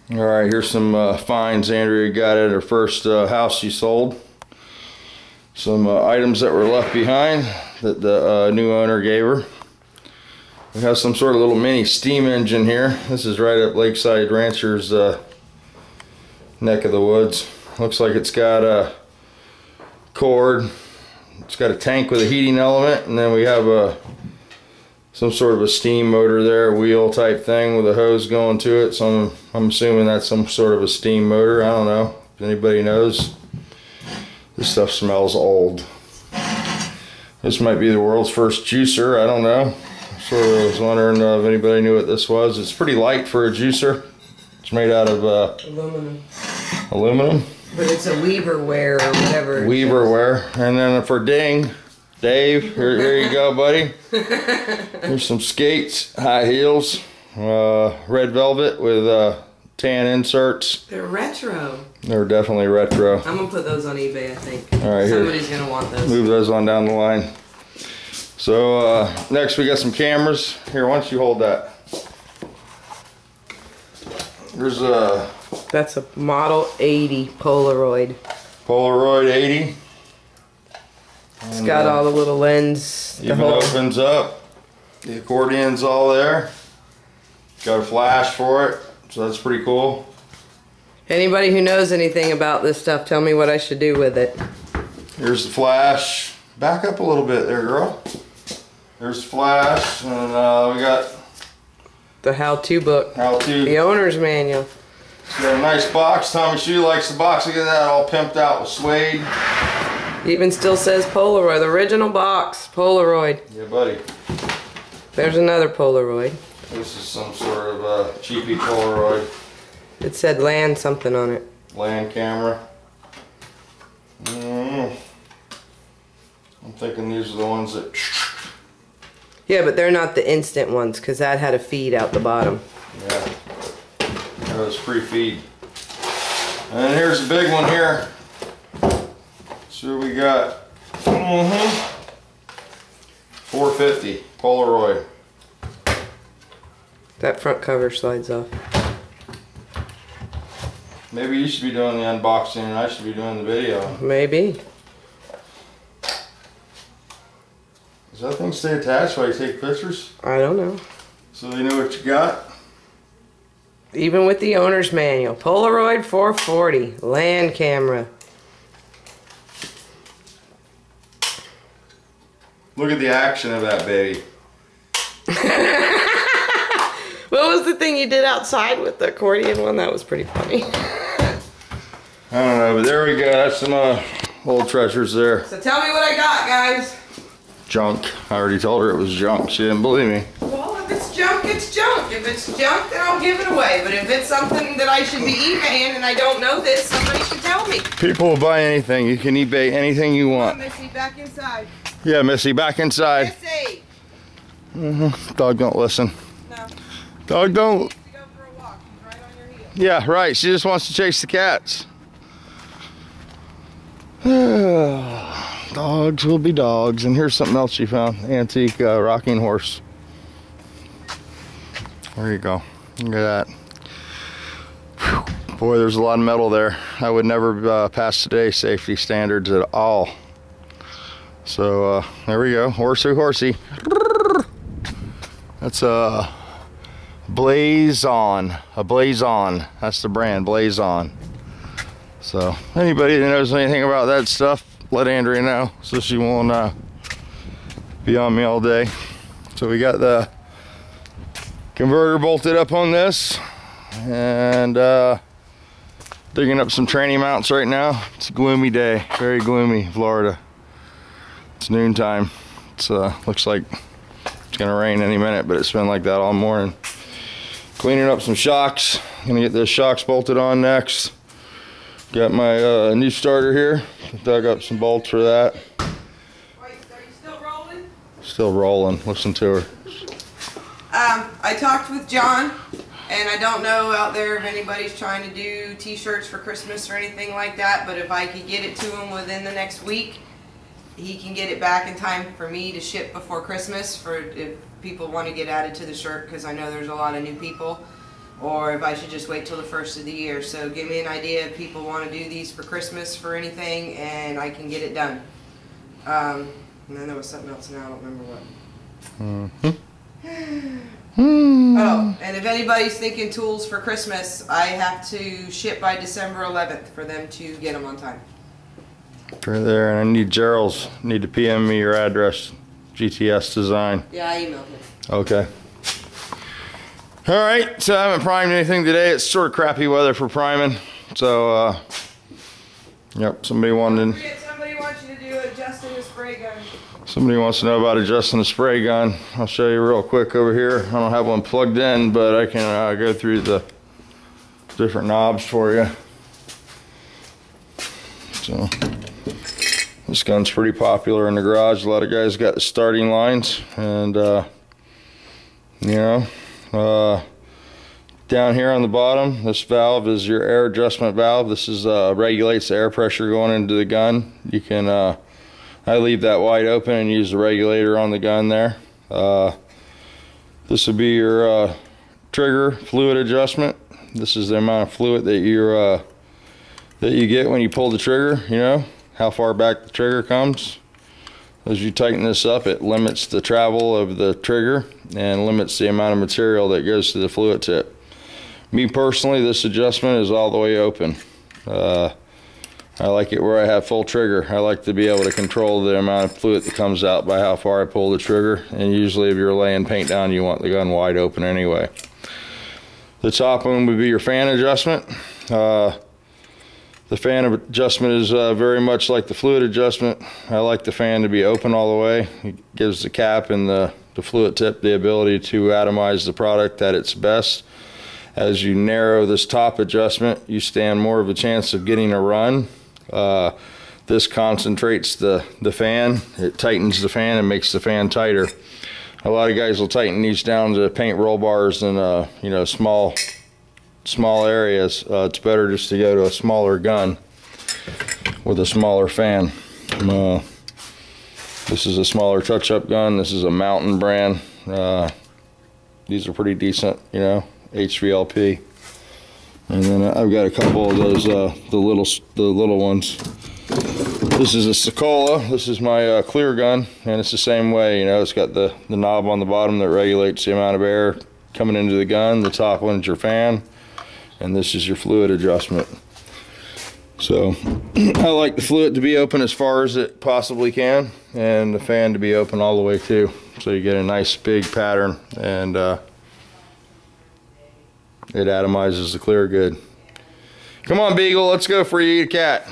Alright, here's some finds Andrea got at her first house she sold. Some items that were left behind that the new owner gave her. We have some sort of little mini steam engine here. This is right up Lakeside Rancher's neck of the woods. Looks like it's got a cord. It's got a tank with a heating element, and then we have some sort of a steam motor there, a wheel type thing with a hose going to it. So I'm assuming that's some sort of a steam motor. I don't know if anybody knows. This stuff smells old. This might be the world's first juicer. I don't know. Sort of was wondering if anybody knew what this was. It's pretty light for a juicer. It's made out of aluminum. Aluminum? But it's a Weaverware or whatever. Weaverware. And then for Ding, Dave, here you go, buddy. Here's some skates, high heels, red velvet with tan inserts. They're retro. They're definitely retro. I'm gonna put those on eBay, I think. All right, somebody's gonna want those. Move those on down the line. So next we got some cameras. Here, why don't you hold that? There's a... That's a Model 80 Polaroid. Polaroid 80. It's got all the little lens. Even opens up. The accordion's all there. Got a flash for it, so that's pretty cool. Anybody who knows anything about this stuff, tell me what I should do with it. Here's the flash. Back up a little bit there, girl. There's the flash, and we got the how-to book. How-to. The owner's manual. It's got a nice box. Tommy Shoe likes the box. Look at that, all pimped out with suede. Even still says Polaroid. The original box, Polaroid. Yeah, buddy. There's another Polaroid. This is some sort of cheapy Polaroid. It said land something on it. Land camera. I'm thinking these are the ones that... Yeah, but they're not the instant ones, because that had a feed out the bottom. Yeah. That was pre-feed. And then here's a big one here. So we got 450 Polaroid. That front cover slides off. Maybe you should be doing the unboxing and I should be doing the video. Maybe. Does that thing stay attached while you take pictures? I don't know. So they know what you got? Even with the owner's manual. Polaroid 440. Land camera. Look at the action of that baby. What was the thing you did outside with the accordion one? That was pretty funny. I don't know, but there we go. That's some old treasures there. So tell me what I got, guys. Junk. I already told her it was junk. She didn't believe me. Well, if it's junk, it's junk. If it's junk, then I'll give it away. But if it's something that I should be eBaying and I don't know this, somebody should tell me. People will buy anything. You can eBay anything you want. Come on, Missy, back inside. Yeah, Missy, back inside. Missy! Dog don't listen. No. Dog don't. To go for a walk. She's right on your heel. Yeah, right. She just wants to chase the cats. Dogs will be dogs. And here's something else she found. Antique rocking horse. There you go. Look at that. Whew. Boy, there's a lot of metal there. I would never pass today's safety standards at all. So there we go. Horsey. That's a Blaze On. A Blaze On. That's the brand, Blaze On. So anybody that knows anything about that stuff, let Andrea know so she won't be on me all day. So we got the converter bolted up on this and digging up some tranny mounts right now. It's a gloomy day, very gloomy, Florida. It's noontime. It's looks like it's gonna rain any minute, but it's been like that all morning. Cleaning up some shocks. Gonna get those shocks bolted on next. Got my new starter here. Dug up some bolts for that. Wait, are you still rolling? Still rolling. Listen to her. I talked with John, and I don't know out there if anybody's trying to do t-shirts for Christmas or anything like that, but if I could get it to him within the next week, he can get it back in time for me to ship before Christmas for if people want to get added to the shirt, because I know there's a lot of new people. or if I should just wait till the first of the year. So give me an idea if people want to do these for Christmas for anything, and I can get it done. And then there was something else now, I don't remember what. Oh, and if anybody's thinking tools for Christmas, I have to ship by December 11th for them to get them on time. Right there, and I need Gerald's. Need to PM me your address. GTS Design. Yeah, I emailed him. Okay. All right, so I haven't primed anything today. It's sort of crappy weather for priming. So, yep, somebody wanted. Somebody wants you to do adjusting the spray gun. Somebody wants to know about adjusting the spray gun. I'll show you real quick over here. I don't have one plugged in, but I can go through the different knobs for you. So, this gun's pretty popular in the garage. A lot of guys got the starting lines, and you know, down here on the bottom, this valve is your air adjustment valve. This is regulates the air pressure going into the gun. You can I leave that wide open and use the regulator on the gun there. This would be your trigger fluid adjustment. This is the amount of fluid that you get when you pull the trigger. You know how far back the trigger comes. As you tighten this up, it limits the travel of the trigger and limits the amount of material that goes to the fluid tip. Me personally, this adjustment is all the way open. I like it where I have full trigger. I like to be able to control the amount of fluid that comes out by how far I pull the trigger. And usually if you're laying paint down, you want the gun wide open anyway. The top one would be your fan adjustment. The fan adjustment is very much like the fluid adjustment. I like the fan to be open all the way. It gives the cap and the fluid tip the ability to atomize the product at its best. As you narrow this top adjustment, you stand more of a chance of getting a run. This concentrates the fan. It tightens the fan and makes the fan tighter. A lot of guys will tighten these down to paint roll bars and you know, small areas. It's better just to go to a smaller gun with a smaller fan. This is a smaller touch-up gun. This is a Mountain brand. These are pretty decent, you know, HVLP. And then I've got a couple of those, the little ones. This is a Sokola. This is my clear gun, and it's the same way. You know, it's got the knob on the bottom that regulates the amount of air coming into the gun. The top one's your fan, and this is your fluid adjustment. So I like the fluid to be open as far as it possibly can, and the fan to be open all the way too. So you get a nice big pattern, and it atomizes the clear good. Come on, Beagle, let's go for you, eat a cat.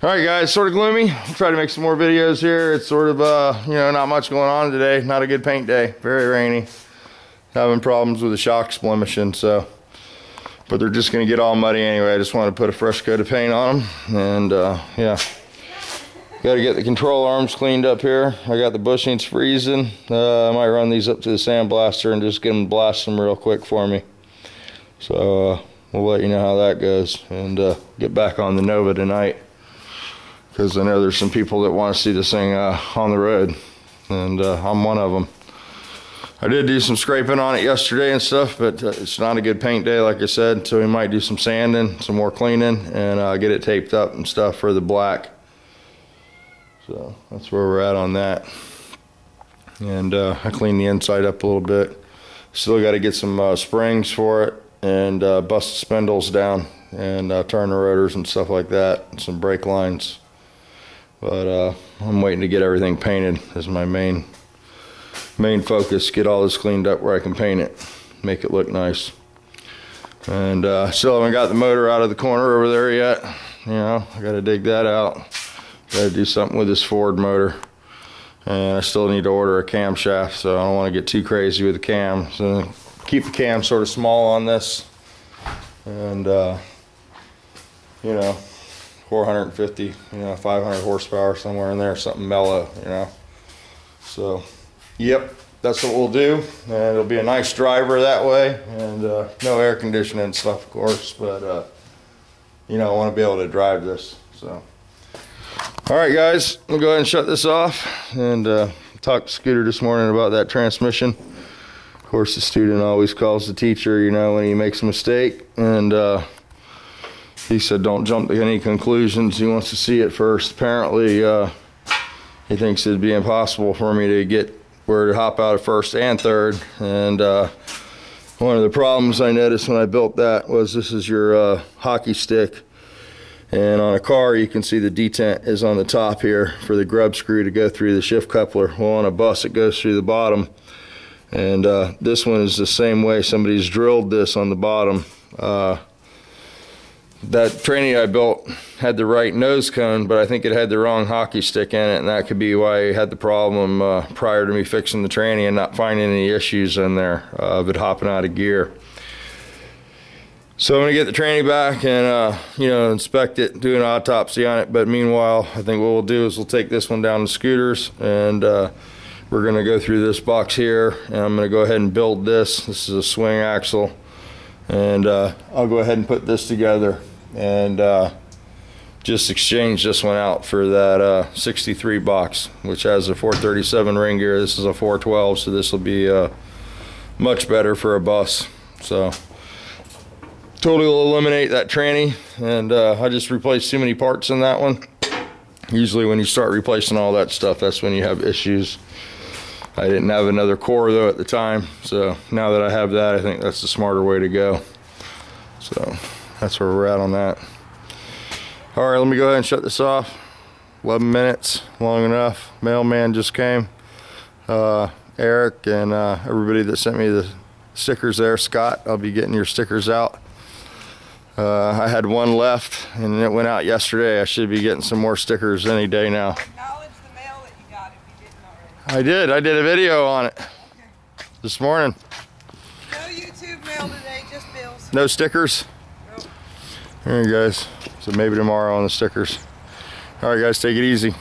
Alright guys, sort of gloomy. I'll try to make some more videos here. It's sort of, you know, not much going on today. Not a good paint day. Very rainy. Having problems with the shocks blemishing, so. But they're just going to get all muddy anyway. I just want to put a fresh coat of paint on them. And, yeah. Got to get the control arms cleaned up here. I got the bushings freezing. I might run these up to the sandblaster and just get them blast them real quick for me. So we'll let you know how that goes, and get back on the Nova tonight, because I know there's some people that want to see this thing on the road, and I'm one of them. I did do some scraping on it yesterday and stuff, but it's not a good paint day, like I said, so we might do some sanding, some more cleaning, and get it taped up and stuff for the black. So that's where we're at on that. And I cleaned the inside up a little bit. Still got to get some springs for it, and bust the spindles down, and turn the rotors and stuff like that, and some brake lines. But I'm waiting to get everything painted as my main focus. Get all this cleaned up where I can paint it, make it look nice. And still haven't got the motor out of the corner over there yet. You know, I got to dig that out. Got to do something with this Ford motor, and I still need to order a camshaft, so I don't want to get too crazy with the cam. So keep the cam sort of small on this, and you know, 450, you know, 500 horsepower somewhere in there, something mellow, you know. So yep, that's what we'll do, and it'll be a nice driver that way, and no air conditioning and stuff, of course, but you know, I want to be able to drive this. So alright guys, we'll go ahead and shut this off, and talked to Scooter this morning about that transmission. Of course, the student always calls the teacher, you know, when he makes a mistake, and he said don't jump to any conclusions. He wants to see it first. Apparently, he thinks it'd be impossible for me to get where to hop out of first and third. And one of the problems I noticed when I built that was this is your hockey stick. And on a car, you can see the detent is on the top here for the grub screw to go through the shift coupler. Well, on a bus, it goes through the bottom. And this one is the same way. Somebody's drilled this on the bottom. That tranny I built had the right nose cone, but I think it had the wrong hockey stick in it, and that could be why I had the problem prior to me fixing the tranny and not finding any issues in there of it hopping out of gear. So I'm going to get the tranny back and, you know, inspect it, do an autopsy on it. But meanwhile, I think what we'll do is we'll take this one down to Scooters, and we're going to go through this box here, and I'm going to go ahead and build this. This is a swing axle, and I'll go ahead and put this together and just exchange this one out for that 63 box, which has a 437 ring gear. This is a 412, so this will be much better for a bus. So totally will eliminate that tranny, and I just replaced too many parts in that one. Usually when you start replacing all that stuff, that's when you have issues. I didn't have another core though at the time, so now that I have that, I think that's the smarter way to go. So that's where we're at on that. All right, let me go ahead and shut this off. 11 minutes, long enough. Mailman just came. Eric and everybody that sent me the stickers there. Scott, I'll be getting your stickers out. I had one left and it went out yesterday. I should be getting some more stickers any day now. Acknowledge the mail that you got if you didn't already. I did a video on it this morning. No YouTube mail today, just bills. No stickers? Nope. There you guys. So maybe tomorrow on the stickers. All right guys, take it easy.